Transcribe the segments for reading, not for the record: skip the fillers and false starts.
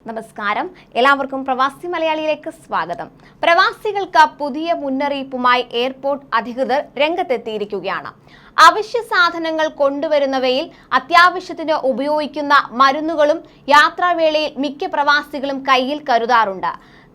നമസ്കാരം, എല്ലാവർക്കും പ്രവാസി മലയാളിയിലേക്ക് സ്വാഗതം. പ്രവാസികൾക്ക് പുതിയ മുന്നറിയിപ്പുമായി എയർപോർട്ട് അധികൃതർ രംഗത്തെത്തിയിരിക്കുകയാണ്. അവശ്യ സാധനങ്ങൾ കൊണ്ടുവരുന്നവയിൽ അത്യാവശ്യത്തിന് ഉപയോഗിക്കുന്ന മരുന്നുകളും യാത്രാവേളയിൽ മിക്ക പ്രവാസികളും കയ്യിൽ കരുതാറുണ്ട്.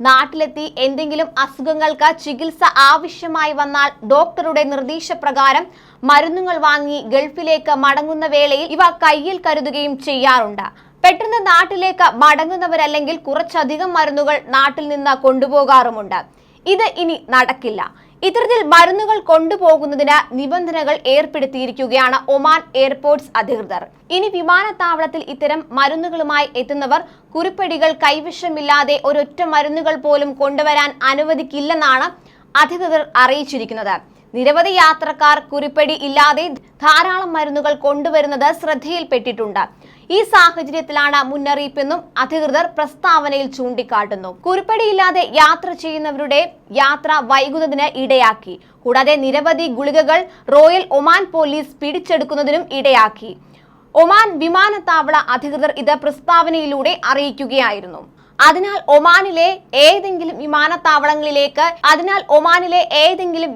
നാട്ടിലെത്തി എന്തെങ്കിലും അസുഖങ്ങൾക്ക് ചികിത്സ ആവശ്യമായി വന്നാൽ ഡോക്ടറുടെ നിർദ്ദേശപ്രകാരം മരുന്നുകൾ വാങ്ങി ഗൾഫിലേക്ക് മടങ്ങുന്ന വേളയിൽ ഇവ കയ്യിൽ കരുതുകയും ചെയ്യാറുണ്ട്. പെട്ടെന്ന് നാട്ടിലേക്ക് മടങ്ങുന്നവരല്ലെങ്കിൽ കുറച്ചധികം മരുന്നുകൾ നാട്ടിൽ നിന്ന് കൊണ്ടുപോകാറുമുണ്ട്. ഇത് ഇനി നടക്കില്ല. ഇത്തരത്തിൽ മരുന്നുകൾ കൊണ്ടുപോകുന്നതിന് നിബന്ധനകൾ ഏർപ്പെടുത്തിയിരിക്കുകയാണ് ഒമാൻ എയർപോർട്ട്സ് അധികൃതർ. ഇനി വിമാനത്താവളത്തിൽ ഇത്തരം മരുന്നുകളുമായി എത്തുന്നവർ കുറിപ്പടികൾ കൈവശമില്ലാതെ ഒരൊറ്റ മരുന്നുകൾ പോലും കൊണ്ടുവരാൻ അനുവദിക്കില്ലെന്നാണ് അധികൃതർ അറിയിച്ചിരിക്കുന്നത്. നിരവധി യാത്രക്കാർ കുറിപ്പടി ഇല്ലാതെ ധാരാളം മരുന്നുകൾ കൊണ്ടുവരുന്നത് ശ്രദ്ധയിൽപ്പെട്ടിട്ടുണ്ട്. ഈ സാഹചര്യത്തിലാണ് മുന്നറിയിപ്പെന്നും അധികൃതർ പ്രസ്താവനയിൽ ചൂണ്ടിക്കാട്ടുന്നു. കുറിപ്പടിയില്ലാതെ യാത്ര ചെയ്യുന്നവരുടെ യാത്ര വൈകുന്നതിന് ഇടയാക്കി. കൂടാതെ നിരവധി ഗുളികകൾ റോയൽ ഒമാൻ പോലീസ് പിടിച്ചെടുക്കുന്നതിനും ഇടയാക്കി. ഒമാൻ വിമാനത്താവള അധികൃതർ ഇത് പ്രസ്താവനയിലൂടെ അറിയിക്കുകയായിരുന്നു. അതിനാൽ ഒമാനിലെ ഏതെങ്കിലും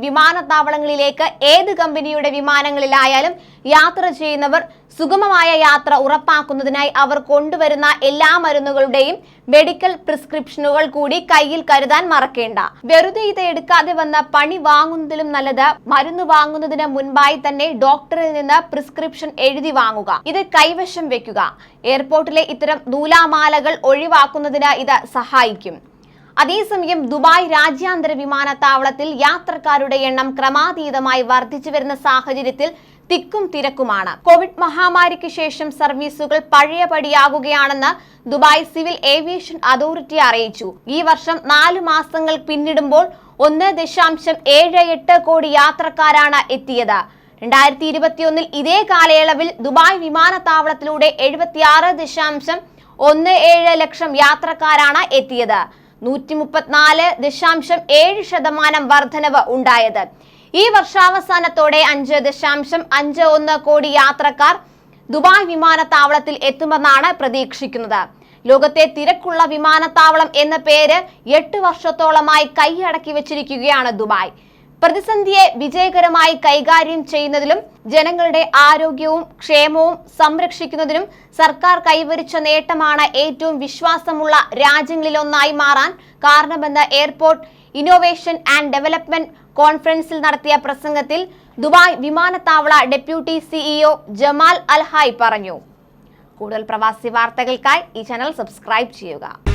വിമാനത്താവളങ്ങളിലേക്ക് ഏത് കമ്പനിയുടെ വിമാനങ്ങളിലായാലും യാത്ര ചെയ്യുന്നവർ സുഗമമായ യാത്ര ഉറപ്പാക്കുന്നതിനായി അവർ കൊണ്ടുവരുന്ന എല്ലാ മരുന്നുകളുടെയും മെഡിക്കൽ പ്രിസ്ക്രിപ്ഷനുകൾ കൂടി കയ്യിൽ കരുതാൻ മറക്കേണ്ട. വെറുതെ ഇത് എടുക്കാതെ വന്ന പണി വാങ്ങുന്നതിലും നല്ലത് മരുന്ന് വാങ്ങുന്നതിന് മുൻപായി തന്നെ ഡോക്ടറിൽ നിന്ന് പ്രിസ്ക്രിപ്ഷൻ എഴുതി വാങ്ങുക. ഇത് കൈവശം വെക്കുക. എയർപോർട്ടിലെ ഇത്തരം നൂലാമാലകൾ ഒഴിവാക്കുന്നതിന് ഇത് സഹായിക്കും. അതേസമയം ദുബായ് രാജ്യാന്തര വിമാനത്താവളത്തിൽ യാത്രക്കാരുടെ എണ്ണം ക്രമാതീതമായി വർദ്ധിച്ചു വരുന്ന സാഹചര്യത്തിൽ തിക്കും തിരക്കുമാണ്. കോവിഡ് മഹാമാരിക്ക് ശേഷം സർവീസുകൾ പഴയപടിയാകുകയാണെന്ന് ദുബായ് സിവിൽ ഏവിയേഷൻ അതോറിറ്റി അറിയിച്ചു. ഈ വർഷം 4 മാസങ്ങൾ പിന്നിടുമ്പോൾ 1.78 കോടി യാത്രക്കാരാണ് എത്തിയത്. 2021 ഇതേ കാലയളവിൽ ദുബായ് വിമാനത്താവളത്തിലൂടെ 76.17 ലക്ഷം യാത്രക്കാരാണ് എത്തിയത്. 134.7% വർധനവ് ഉണ്ടായത്. ഈ വർഷാവസാനത്തോടെ 5.51 കോടി യാത്രക്കാർ ദുബായ് വിമാനത്താവളത്തിൽ എത്തുമെന്നാണ് പ്രതീക്ഷിക്കുന്നത്. ലോകത്തെ തിരക്കുള്ള വിമാനത്താവളം എന്ന പേര് 8 വർഷത്തോളമായി കൈയടക്കി വെച്ചിരിക്കുകയാണ് ദുബായ്. പ്രതിസന്ധിയെ വിജയകരമായി കൈകാര്യം ചെയ്യുന്നതിലും ജനങ്ങളുടെ ആരോഗ്യവും ക്ഷേമവും സംരക്ഷിക്കുന്നതിനും സർക്കാർ കൈവരിച്ച നേട്ടമാണ് ഏറ്റവും വിശ്വാസമുള്ള രാജ്യങ്ങളിലൊന്നായി മാറാൻ കാരണമെന്ന് എയർപോർട്ട് ഇന്നോവേഷൻ ആൻഡ് ഡെവലപ്മെന്റ് കോൺഫറൻസിൽ നടത്തിയ പ്രസംഗത്തിൽ ദുബായ് വിമാനത്താവള ഡെപ്യൂട്ടി CEO ജമാൽ അൽഹായ് പറഞ്ഞു. കൂടുതൽ പ്രവാസി വാർത്തകൾക്കായി ഈ ചാനൽ സബ്സ്ക്രൈബ് ചെയ്യുക.